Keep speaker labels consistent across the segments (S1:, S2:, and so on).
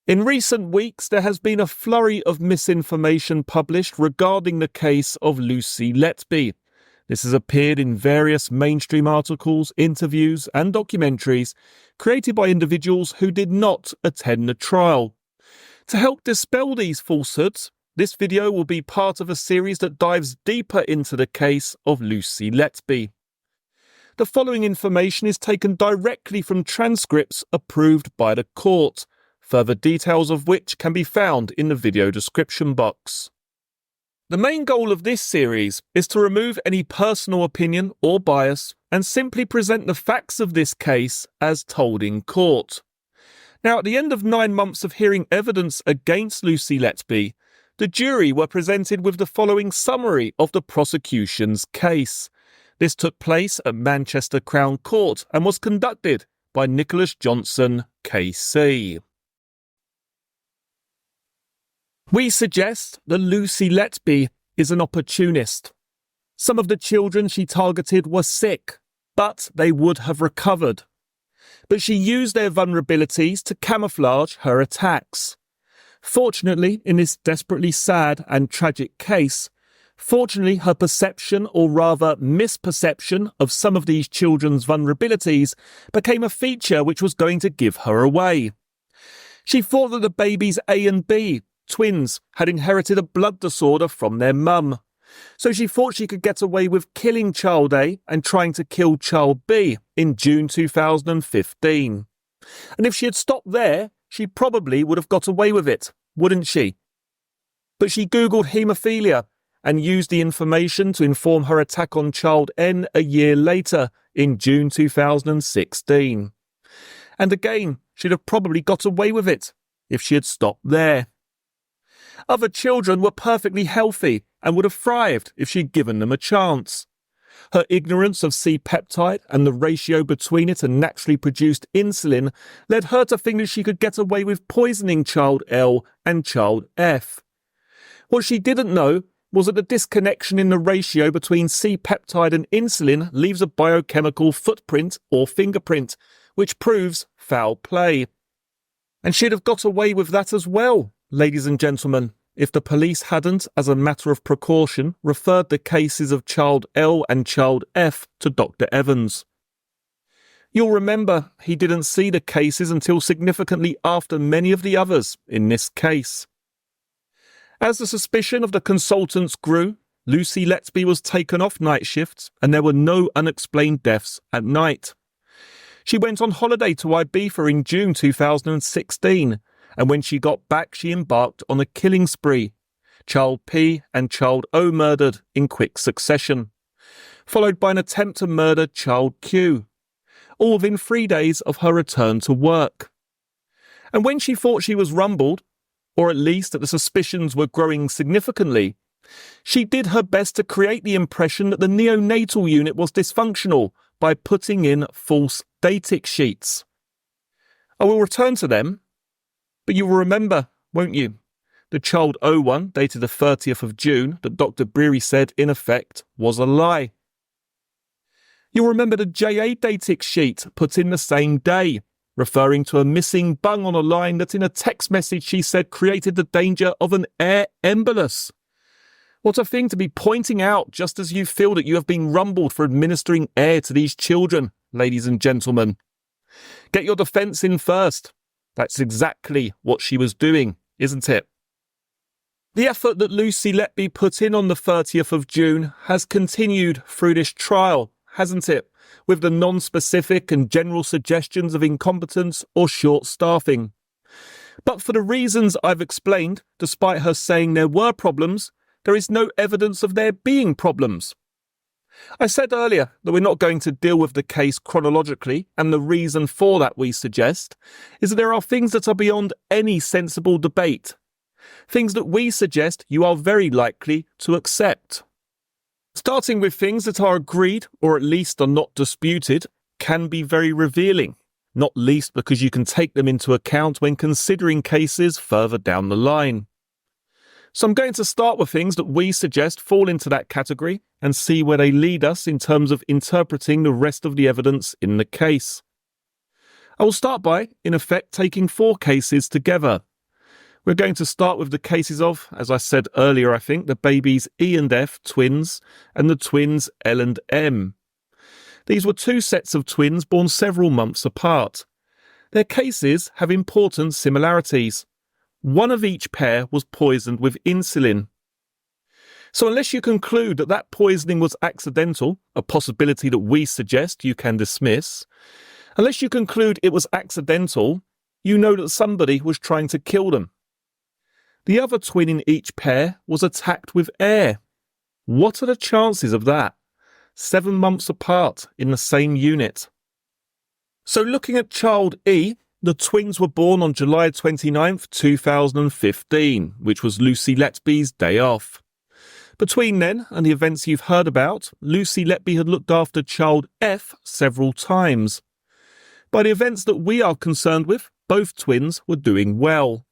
S1: In recent weeks, there has been a flurry of misinformation published regarding the case of Lucy Letby. This has appeared in various mainstream articles, interviews, and documentaries created by individuals who did not attend the trial. To help dispel these falsehoods, this video will be part of a series that dives deeper into the case of Lucy Letby. The following information is taken directly from transcripts approved by the court, further details of which can be found in the video description box. The main goal of this series is to remove any personal opinion or bias and simply present the facts of this case as told in court. Now, at the end of 9 months of hearing evidence against Lucy Letby, the jury were presented with the following summary of the prosecution's case. This took place at Manchester Crown Court and was conducted by Nicholas Johnson, KC. We suggest that Lucy Letby is an opportunist. Some of the children she targeted were sick, but they would have recovered. But she used their vulnerabilities to camouflage her attacks. Fortunately, in this desperately sad and tragic case, her perception, or rather misperception, of some of these children's vulnerabilities became a feature which was going to give her away. She thought that the babies A and B, twins, had inherited a blood disorder from their mum. So she thought she could get away with killing child A and trying to kill child B in June 2015. And if she had stopped there, she probably would have got away with it, wouldn't she? But she Googled haemophilia and used the information to inform her attack on child N a year later, in June 2016. And again, she'd have probably got away with it if she had stopped there. Other children were perfectly healthy and would have thrived if she'd given them a chance. Her ignorance of C-peptide and the ratio between it and naturally produced insulin led her to think that she could get away with poisoning child L and child F. What she didn't know was that the disconnection in the ratio between C-peptide and insulin leaves a biochemical footprint or fingerprint, which proves foul play. And she'd have got away with that as well, ladies and gentlemen, if the police hadn't, as a matter of precaution, referred the cases of child L and child F to Dr. Evans. You'll remember he didn't see the cases until significantly after many of the others in this case. As the suspicion of the consultants grew, Lucy Letby was taken off night shifts and there were no unexplained deaths at night. She went on holiday to Ibiza in June 2016, and when she got back she embarked on a killing spree. Child P and child O murdered in quick succession, followed by an attempt to murder child Q, all within 3 days of her return to work. And when she thought she was rumbled, or at least that the suspicions were growing significantly, she did her best to create the impression that the neonatal unit was dysfunctional by putting in false datic sheets. I will return to them, but you will remember, won't you, the child O one dated the 30th of June that Dr. Breary said in effect was a lie. You'll remember the JA datic sheet put in the same day, referring to a missing bung on a line that in a text message she said created the danger of an air embolus. What a thing to be pointing out just as you feel that you have been rumbled for administering air to these children, ladies and gentlemen. Get your defence in first. That's exactly what she was doing, isn't it? The effort that Lucy Letby put in on the 30th of June has continued through this trial, hasn't it? With the non-specific and general suggestions of incompetence or short staffing. But for the reasons I've explained, despite her saying there were problems, there is no evidence of there being problems. I said earlier that we're not going to deal with the case chronologically, and the reason for that, we suggest, is that there are things that are beyond any sensible debate. Things that we suggest you are very likely to accept. Starting with things that are agreed, or at least are not disputed, can be very revealing, not least because you can take them into account when considering cases further down the line. So I'm going to start with things that we suggest fall into that category and see where they lead us in terms of interpreting the rest of the evidence in the case. I will start by, in effect, taking 4 cases together, We're going to start with the cases of, as I said earlier, I think, the babies E and F, twins, and the twins L and M. These were two sets of twins born several months apart. Their cases have important similarities. One of each pair was poisoned with insulin. So unless you conclude that that poisoning was accidental, a possibility that we suggest you can dismiss, unless you conclude it was accidental, you know that somebody was trying to kill them. The other twin in each pair was attacked with air. What are the chances of that? 7 months apart in the same unit. So looking at child E, the twins were born on July 29th, 2015, which was Lucy Letby's day off. Between then and the events you've heard about, Lucy Letby had looked after child F several times. By the events that we are concerned with, both twins were doing well.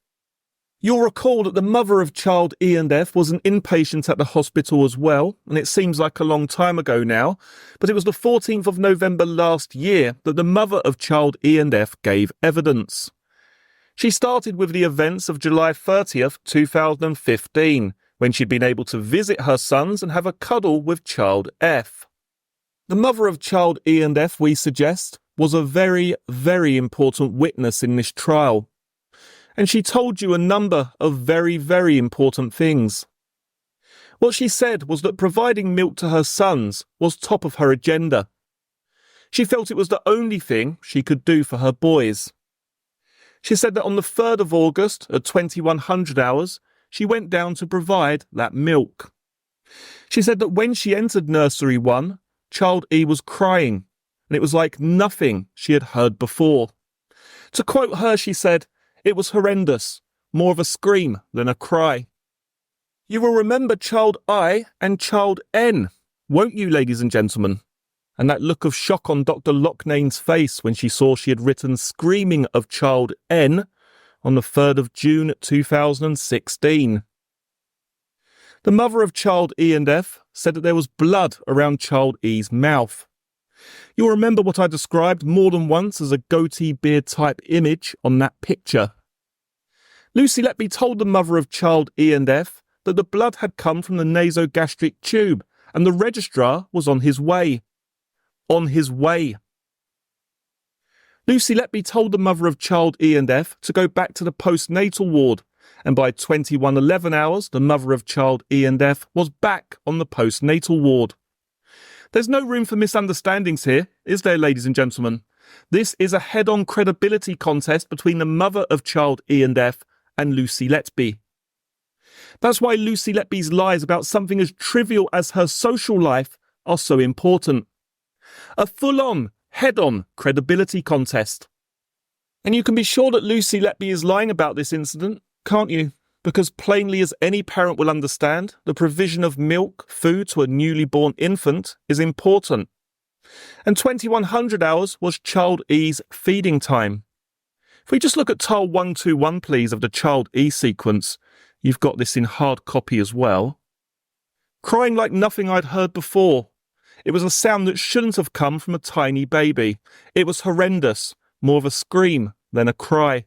S1: You'll recall that the mother of child E and F was an inpatient at the hospital as well, and it seems like a long time ago now, but it was the 14th of November last year that the mother of child E and F gave evidence. She started with the events of July 30th, 2015, when she'd been able to visit her sons and have a cuddle with child F. The mother of child E and F, we suggest, was a very, very important witness in this trial. And she told you a number of very, very important things. What she said was that providing milk to her sons was top of her agenda. She felt it was the only thing she could do for her boys. She said that on the 3rd of August at 2100 hours, she went down to provide that milk. She said that when she entered nursery 1, child E was crying, and it was like nothing she had heard before. To quote her, she said, "It was horrendous, more of a scream than a cry." You will remember child I and child N, won't you, ladies and gentlemen? And that look of shock on Dr. Lochnane's face when she saw she had written screaming of child N on the 3rd of June 2016. The mother of child E and F said that there was blood around child E's mouth. You'll remember what I described more than once as a goatee beard type image on that picture. Lucy Letby told the mother of child E and F that the blood had come from the nasogastric tube and the registrar was on his way. On his way. Lucy Letby told the mother of child E and F to go back to the postnatal ward, and by 2111 hours the mother of child E and F was back on the postnatal ward. There's no room for misunderstandings here, is there, ladies and gentlemen? This is a head-on credibility contest between the mother of child E and F and Lucy Letby. That's why Lucy Letby's lies about something as trivial as her social life are so important. A full-on, head-on credibility contest. And you can be sure that Lucy Letby is lying about this incident, can't you? Because plainly as any parent will understand, the provision of milk, food to a newly born infant is important. And 2100 hours was child E's feeding time. If we just look at tile 121, please, of the child E sequence, you've got this in hard copy as well. Crying like nothing I'd heard before. It was a sound that shouldn't have come from a tiny baby. It was horrendous, more of a scream than a cry.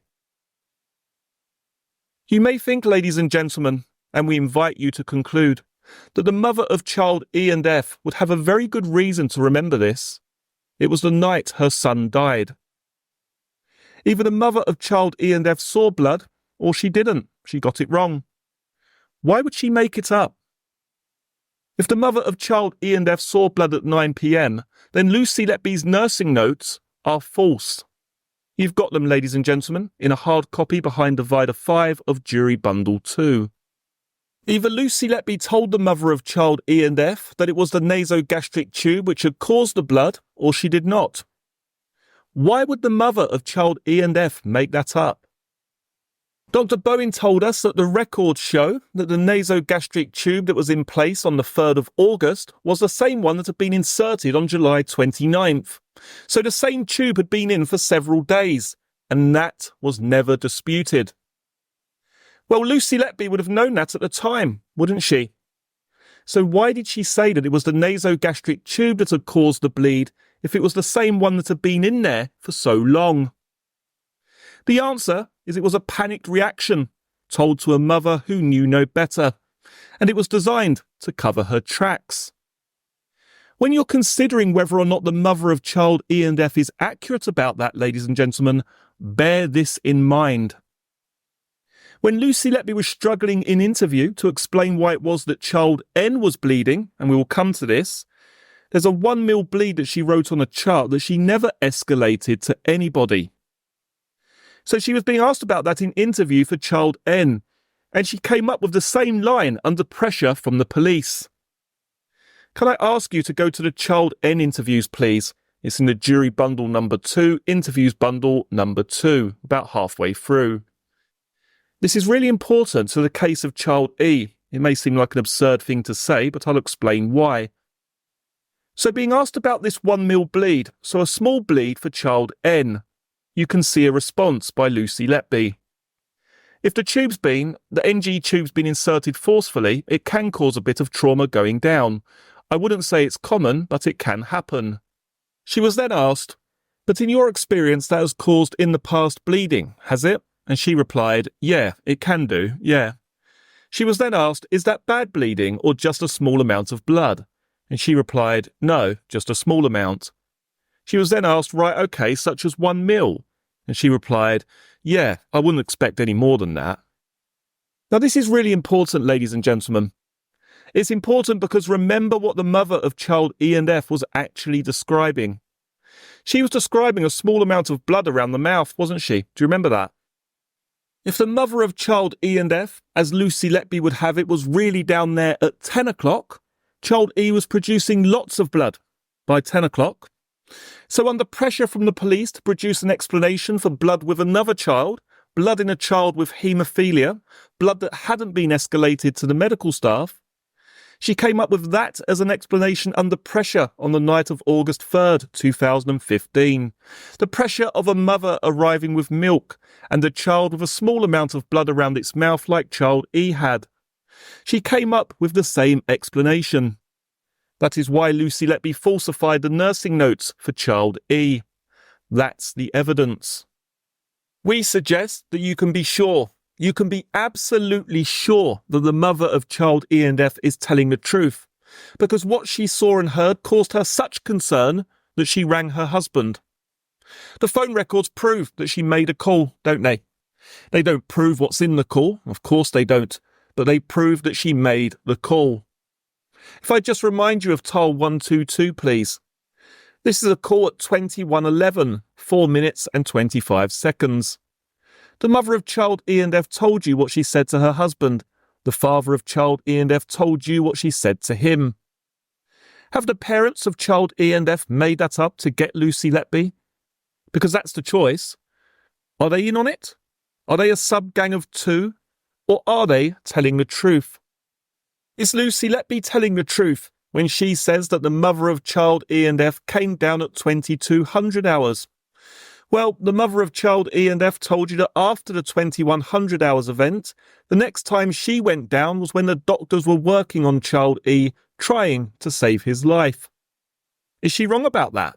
S1: You may think, ladies and gentlemen, and we invite you to conclude, that the mother of child E and F would have a very good reason to remember this. It was the night her son died. Either the mother of child E and F saw blood, or she didn't. She got it wrong. Why would she make it up? If the mother of child E and F saw blood at 9 p.m, then Lucy Letby's nursing notes are false. You've got them, ladies and gentlemen, in a hard copy behind divider 5 of jury bundle 2. Either Lucy Letby told the mother of child E and F that it was the nasogastric tube which had caused the blood, or she did not. Why would the mother of child E and F make that up? Dr. Bowen told us that the records show that the nasogastric tube that was in place on the 3rd of August was the same one that had been inserted on July 29th. So the same tube had been in for several days, and that was never disputed. Well, Lucy Letby would have known that at the time, wouldn't she? So why did she say that it was the nasogastric tube that had caused the bleed if it was the same one that had been in there for so long? The answer is it was a panicked reaction told to a mother who knew no better, and it was designed to cover her tracks. When you're considering whether or not the mother of child E and F is accurate about that, ladies and gentlemen, bear this in mind. When Lucy Letby was struggling in interview to explain why it was that child N was bleeding, and we will come to this, there's a 1 mil bleed that she wrote on a chart that she never escalated to anybody. So she was being asked about that in interview for child N, and she came up with the same line under pressure from the police. Can I ask you to go to the child N interviews, please? It's in the jury bundle number 2, interviews bundle number 2, about halfway through. This is really important to the case of child E. It may seem like an absurd thing to say, but I'll explain why. So being asked about this 1 mil bleed, so a small bleed for child N, you can see a response by Lucy Letby. If the NG tube's been inserted forcefully, it can cause a bit of trauma going down. I wouldn't say it's common, but it can happen. She was then asked, but in your experience that has caused in the past bleeding, has it? And she replied, yeah, it can do, yeah. She was then asked, is that bad bleeding or just a small amount of blood? And she replied, no, just a small amount. She was then asked, right, okay, such as 1 mil? And she replied, yeah, I wouldn't expect any more than that. Now this is really important, ladies and gentlemen. It's important because remember what the mother of child E and F was actually describing. She was describing a small amount of blood around the mouth, wasn't she? Do you remember that? If the mother of child E and F, as Lucy Letby would have it, was really down there at 10 o'clock, child E was producing lots of blood by 10 o'clock. So under pressure from the police to produce an explanation for blood with another child, blood in a child with haemophilia, blood that hadn't been escalated to the medical staff, she came up with that as an explanation under pressure on the night of August 3rd, 2015. The pressure of a mother arriving with milk and a child with a small amount of blood around its mouth like child E had. She came up with the same explanation. That is why Lucy Letby falsified the nursing notes for child E. That's the evidence. We suggest that you can be sure, you can be absolutely sure that the mother of child E and F is telling the truth, because what she saw and heard caused her such concern that she rang her husband. The phone records prove that she made a call, don't they? They don't prove what's in the call, of course they don't, but they prove that she made the call. If I just remind you of tile 122, please. This is a call at 21:11, 4 minutes and 25 seconds. The mother of child E and F told you what she said to her husband. The father of child E and F told you what she said to him. Have the parents of child E and F made that up to get Lucy Letby? Because that's the choice. Are they in on it? Are they a sub-gang of 2? Or are they telling the truth? Is Lucy Letby telling the truth when she says that the mother of child E and F came down at 2200 hours? Well, the mother of child E and F told you that after the 2100 hours event, the next time she went down was when the doctors were working on child E, trying to save his life. Is she wrong about that?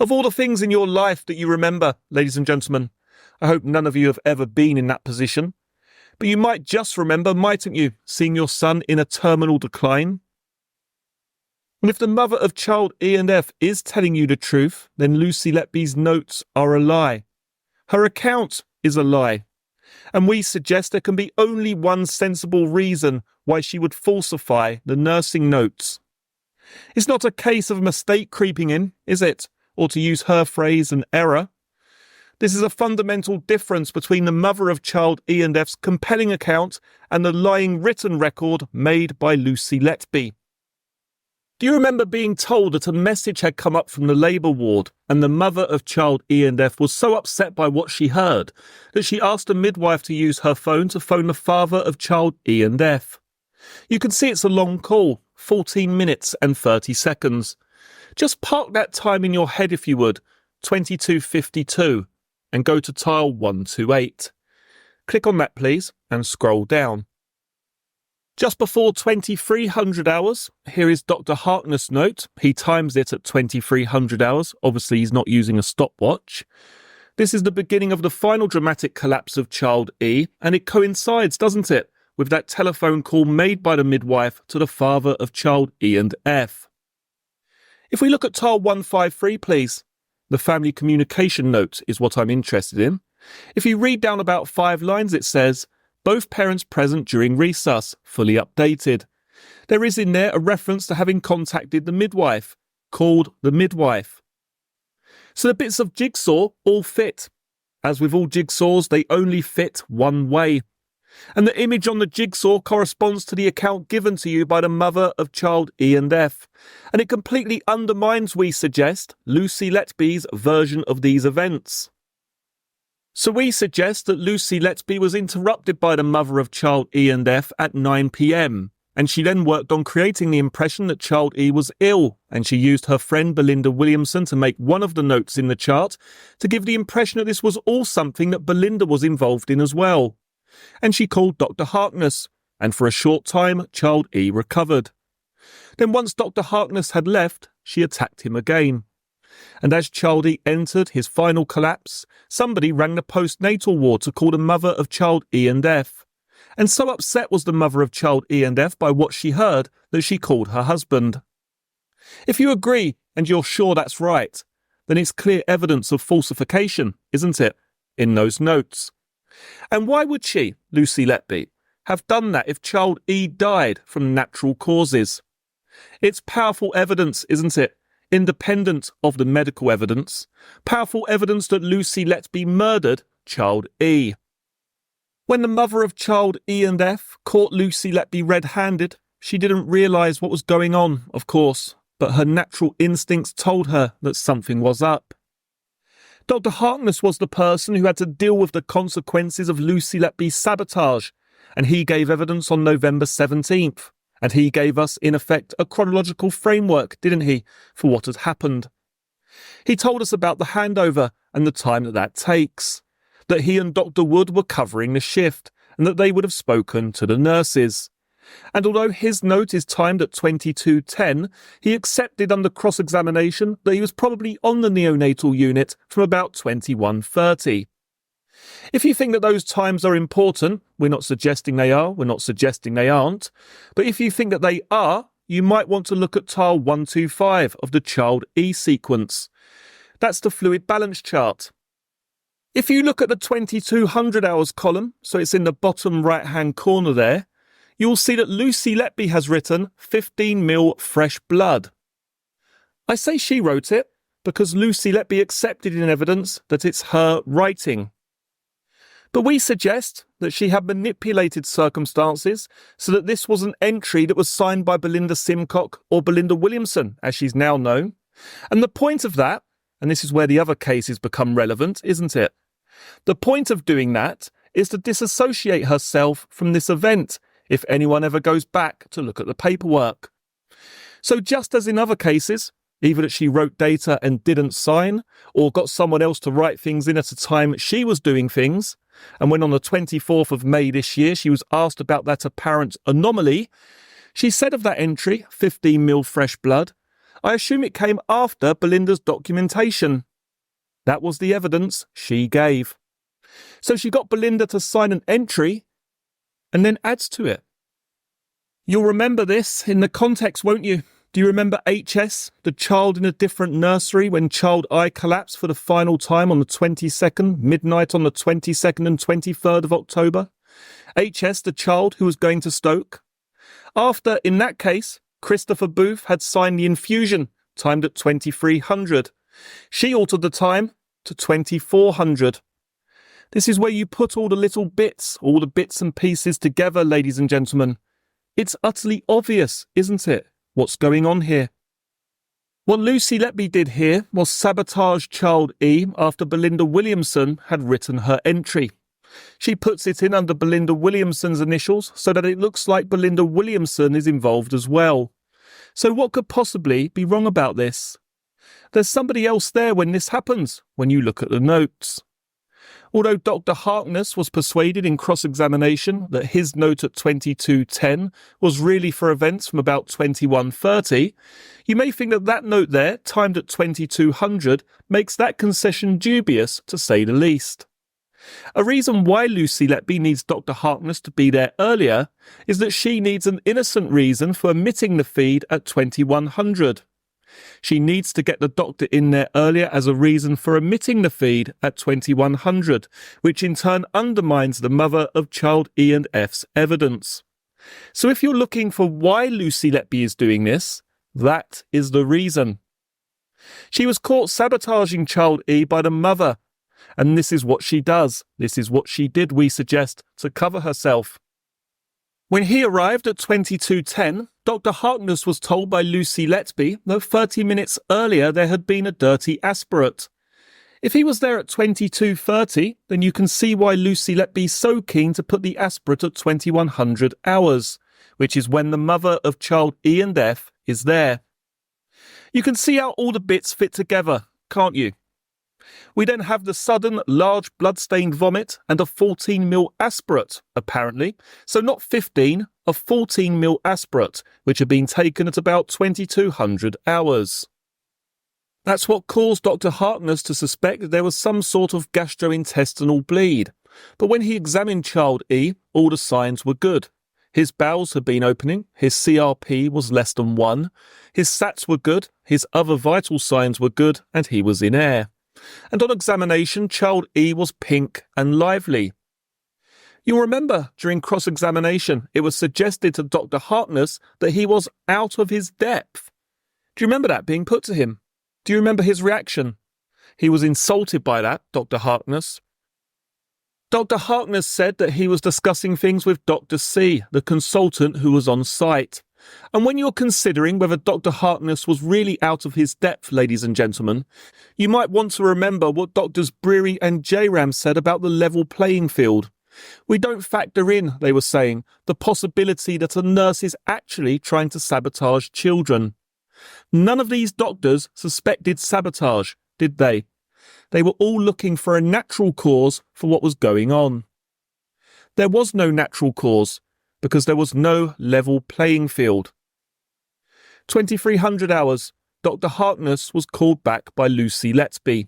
S1: Of all the things in your life that you remember, ladies and gentlemen, I hope none of you have ever been in that position. But you might just remember, mightn't you, seeing your son in a terminal decline? And if the mother of child E and F is telling you the truth, then Lucy Letby's notes are a lie. Her account is a lie. And we suggest there can be only one sensible reason why she would falsify the nursing notes. It's not a case of a mistake creeping in, is it? Or to use her phrase, an error. This is a fundamental difference between the mother of child E and F's compelling account and the lying written record made by Lucy Letby. Do you remember being told that a message had come up from the labour ward and the mother of child E and F was so upset by what she heard that she asked a midwife to use her phone to phone the father of child E and F? You can see it's a long call, 14 minutes and 30 seconds. Just park that time in your head if you would, 22:52. And go to tile 128. Click on that please and scroll down. Just before 2300 hours, here is Dr. Harkness' note. He times it at 2300 hours. Obviously he's not using a stopwatch. This is the beginning of the final dramatic collapse of child E, and it coincides, doesn't it, with that telephone call made by the midwife to the father of child E and F. If we look at tile 153, please. The family communication note is what I'm interested in. If you read down about 5 lines, it says, both parents present during resus, fully updated. There is in there a reference to having contacted the midwife, called the midwife. So the bits of jigsaw all fit. As with all jigsaws, they only fit one way. And the image on the jigsaw corresponds to the account given to you by the mother of child E and F. And it completely undermines, we suggest, Lucy Letby's version of these events. So we suggest that Lucy Letby was interrupted by the mother of child E and F at 9 p.m. And she then worked on creating the impression that child E was ill, and she used her friend Belinda Williamson to make one of the notes in the chart to give the impression that this was all something that Belinda was involved in as well. And she called Dr. Harkness, and for a short time child E recovered. Then once Dr. Harkness had left, she attacked him again. And as child E entered his final collapse, somebody rang the postnatal ward to call the mother of child E and F. And so upset was the mother of child E and F by what she heard that she called her husband. If you agree and you're sure that's right, then it's clear evidence of falsification, isn't it, in those notes? And why would she, Lucy Letby, have done that if child E died from natural causes? It's powerful evidence, isn't it? Independent of the medical evidence. Powerful evidence that Lucy Letby murdered child E. When the mother of child E and F caught Lucy Letby red-handed, she didn't realise what was going on, of course, but her natural instincts told her that something was up. Dr. Harkness was the person who had to deal with the consequences of Lucy Letby's sabotage, and he gave evidence on November 17th. And he gave us, in effect, a chronological framework, didn't he, for what had happened. He told us about the handover and the time that takes, that he and Dr. Wood were covering the shift, and that they would have spoken to the nurses. And although his note is timed at 22:10, he accepted under cross-examination that he was probably on the neonatal unit from about 21:30. If you think that those times are important, we're not suggesting they are, we're not suggesting they aren't, but if you think that they are, you might want to look at tile 125 of the child E sequence. That's the fluid balance chart. If you look at the 2200 hours column, so it's in the bottom right-hand corner there, you'll see that Lucy Letby has written 15 mil fresh blood. I say she wrote it because Lucy Letby accepted in evidence that it's her writing. But we suggest that she had manipulated circumstances so that this was an entry that was signed by Belinda Simcock or Belinda Williamson, as she's now known. And the point of that, and this is where the other cases become relevant, isn't it? The point of doing that is to disassociate herself from this event if anyone ever goes back to look at the paperwork. So just as in other cases, either that she wrote data and didn't sign, or got someone else to write things in at a time she was doing things, and when on the 24th of May this year she was asked about that apparent anomaly, she said of that entry, 15 mil fresh blood, I assume it came after Belinda's documentation. That was the evidence she gave. So she got Belinda to sign an entry and then adds to it. You'll remember this in the context, won't you? Do you remember HS, the child in a different nursery, when child I collapsed for the final time on the 22nd, midnight on the 22nd and 23rd of October? HS, the child who was going to Stoke. After, in that case, Christopher Booth had signed the infusion, timed at 2300. She altered the time to 2400. This is where you put all the little bits, all the bits and pieces together, ladies and gentlemen. It's utterly obvious, isn't it, what's going on here? What Lucy Letby did here was sabotage child E after Belinda Williamson had written her entry. She puts it in under Belinda Williamson's initials so that it looks like Belinda Williamson is involved as well. So what could possibly be wrong about this? There's somebody else there when this happens, when you look at the notes. Although Dr. Harkness was persuaded in cross-examination that his note at 22:10 was really for events from about 21:30, you may think that that note there, timed at 2200, makes that concession dubious, to say the least. A reason why Lucy Letby needs Dr. Harkness to be there earlier is that she needs an innocent reason for omitting the feed at 2100. She needs to get the doctor in there earlier as a reason for omitting the feed at 2100, which in turn undermines the mother of child E and F's evidence. So if you're looking for why Lucy Letby is doing this, that is the reason. She was caught sabotaging child E by the mother, and this is what she does. This is what she did, we suggest, to cover herself. When he arrived at 22:10, Dr. Harkness was told by Lucy Letby that 30 minutes earlier there had been a dirty aspirate. If he was there at 22:30, then you can see why Lucy Letby is so keen to put the aspirate at 2100 hours, which is when the mother of child E and F is there. You can see how all the bits fit together, can't you? We then have the sudden, large blood-stained vomit and a 14 ml aspirate, apparently. So not 15, a 14 ml aspirate, which had been taken at about 2200 hours. That's what caused Dr. Harkness to suspect that there was some sort of gastrointestinal bleed. But when he examined child E, all the signs were good. His bowels had been opening, his CRP was less than 1, his SATs were good, his other vital signs were good, and he was in air. And on examination, child E was pink and lively. You'll remember during cross-examination, it was suggested to Dr. Harkness that he was out of his depth. Do you remember that being put to him? Do you remember his reaction? He was insulted by that, Dr. Harkness. Dr. Harkness said that he was discussing things with Dr. C, the consultant who was on site. And when you're considering whether Dr. Harkness was really out of his depth, ladies and gentlemen, you might want to remember what Drs. Breary and J-Ram said about the level playing field. We don't factor in, they were saying, the possibility that a nurse is actually trying to sabotage children. None of these doctors suspected sabotage, did they? They were all looking for a natural cause for what was going on. There was no natural cause, because there was no level playing field. 2300 hours, Dr. Harkness was called back by Lucy Letby.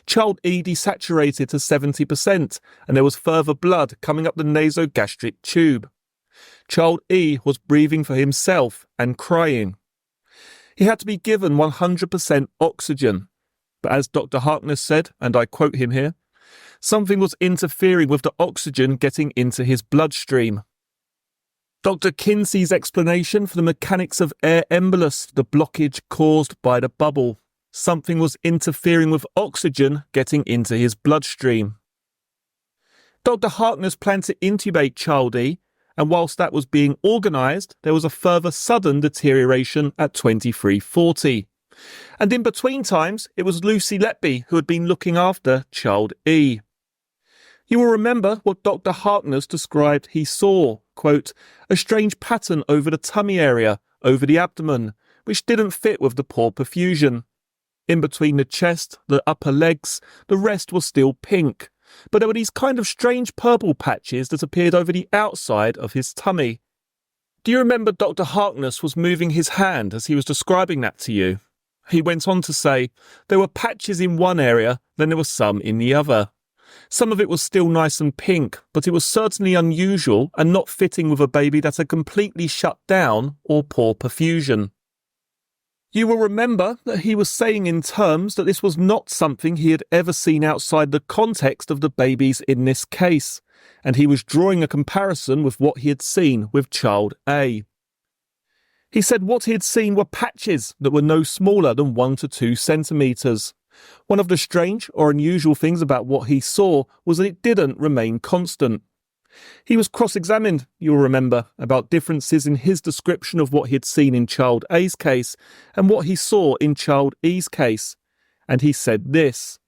S1: Child E desaturated to 70%, and there was further blood coming up the nasogastric tube. Child E was breathing for himself and crying. He had to be given 100% oxygen, but as Dr. Harkness said, and I quote him here, something was interfering with the oxygen getting into his bloodstream. Dr. Kinsey's explanation for the mechanics of air embolus, the blockage caused by the bubble. Something was interfering with oxygen getting into his bloodstream. Dr. Harkness planned to intubate child E, and whilst that was being organised, there was a further sudden deterioration at 2340. And in between times, it was Lucy Letby who had been looking after child E. You will remember what Dr. Harkness described he saw, quote, a strange pattern over the tummy area, over the abdomen, which didn't fit with the poor perfusion. In between the chest, the upper legs, the rest was still pink, but there were these kind of strange purple patches that appeared over the outside of his tummy. Do you remember Dr. Harkness was moving his hand as he was describing that to you? He went on to say, there were patches in one area, then there were some in the other. Some of it was still nice and pink, but it was certainly unusual and not fitting with a baby that had completely shut down or poor perfusion. You will remember that he was saying in terms that this was not something he had ever seen outside the context of the babies in this case, and he was drawing a comparison with what he had seen with child A. He said what he had seen were patches that were no smaller than 1 to 2 centimetres. One of the strange or unusual things about what he saw was that it didn't remain constant. He was cross-examined, you'll remember, about differences in his description of what he had seen in child A's case and what he saw in child E's case. And he said this.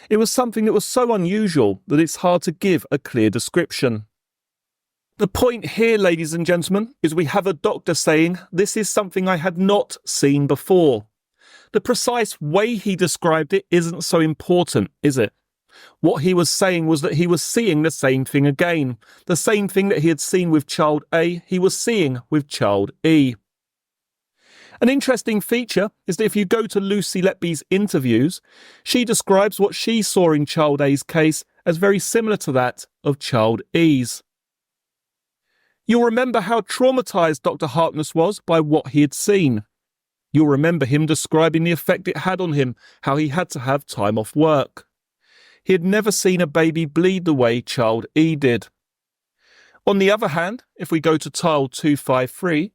S1: It was something that was so unusual that it's hard to give a clear description. The point here, ladies and gentlemen, is we have a doctor saying, this is something I had not seen before. The precise way he described it isn't so important, is it? What he was saying was that he was seeing the same thing again. The same thing that he had seen with child A, he was seeing with child E. An interesting feature is that if you go to Lucy Letby's interviews, she describes what she saw in child A's case as very similar to that of child E's. You'll remember how traumatised Dr. Harkness was by what he had seen. You'll remember him describing the effect it had on him, how he had to have time off work. He had never seen a baby bleed the way child E did. On the other hand, if we go to tile 253,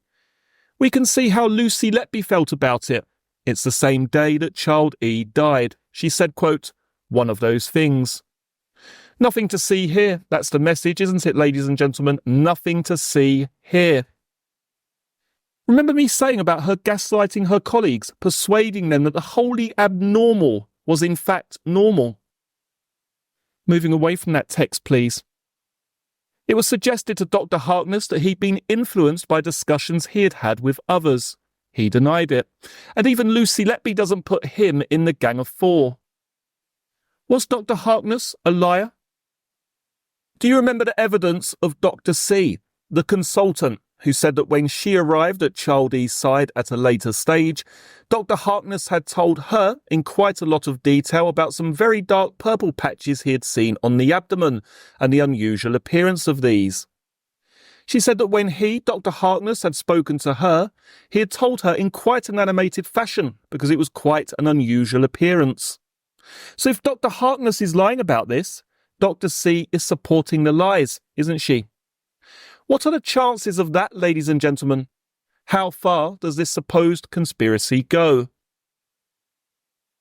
S1: we can see how Lucy Letby felt about it. It's the same day that child E died. She said, quote, "One of those things." Nothing to see here. That's the message, isn't it, ladies and gentlemen? Nothing to see here. Remember me saying about her gaslighting her colleagues, persuading them that the wholly abnormal was in fact normal? Moving away from that text, please. It was suggested to Dr. Harkness that he'd been influenced by discussions he had had with others. He denied it. And even Lucy Letby doesn't put him in the gang of four. Was Dr. Harkness a liar? Do you remember the evidence of Dr. C, the consultant, who said that when she arrived at child E's side at a later stage, Dr. Harkness had told her in quite a lot of detail about some very dark purple patches he had seen on the abdomen and the unusual appearance of these. She said that when he, Dr. Harkness, had spoken to her, he had told her in quite an animated fashion because it was quite an unusual appearance. So if Dr. Harkness is lying about this, Dr. C is supporting the lies, isn't she? What are the chances of that, ladies and gentlemen? How far does this supposed conspiracy go?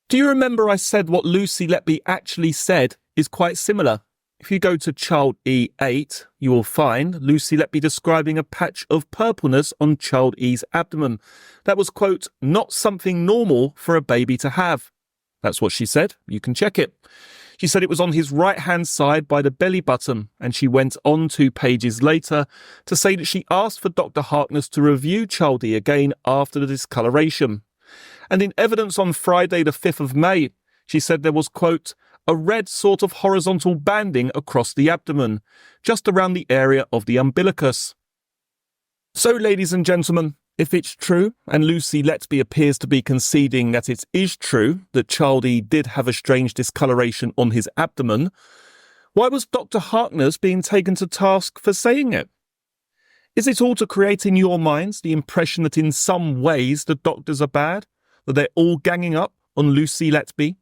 S1: Do you remember I said what Lucy Letby actually said is quite similar? If you go to child E8, you will find Lucy Letby describing a patch of purpleness on child E's abdomen. That was, quote, "not something normal for a baby to have." That's what she said. You can check it. She said it was on his right-hand side by the belly button, and she went on 2 pages later to say that she asked for Dr. Harkness to review child E again after the discoloration. And in evidence on Friday the 5th of May, she said there was, quote, "a red sort of horizontal banding across the abdomen, just around the area of the umbilicus." So, ladies and gentlemen, if it's true, and Lucy Letby appears to be conceding that it is true that child E did have a strange discoloration on his abdomen, why was Dr. Harkness being taken to task for saying it? Is it all to create in your minds the impression that in some ways the doctors are bad, that they're all ganging up on Lucy Letby?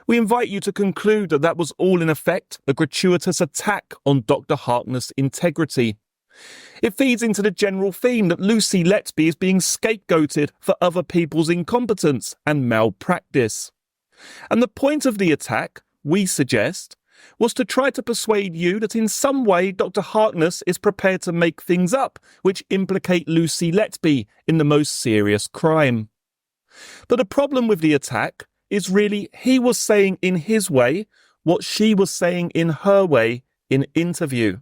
S1: We invite you to conclude that that was all in effect a gratuitous attack on Dr. Harkness' integrity. It feeds into the general theme that Lucy Letby is being scapegoated for other people's incompetence and malpractice. And the point of the attack, we suggest, was to try to persuade you that in some way Dr. Harkness is prepared to make things up which implicate Lucy Letby in the most serious crime. But the problem with the attack is really he was saying in his way what she was saying in her way in interview.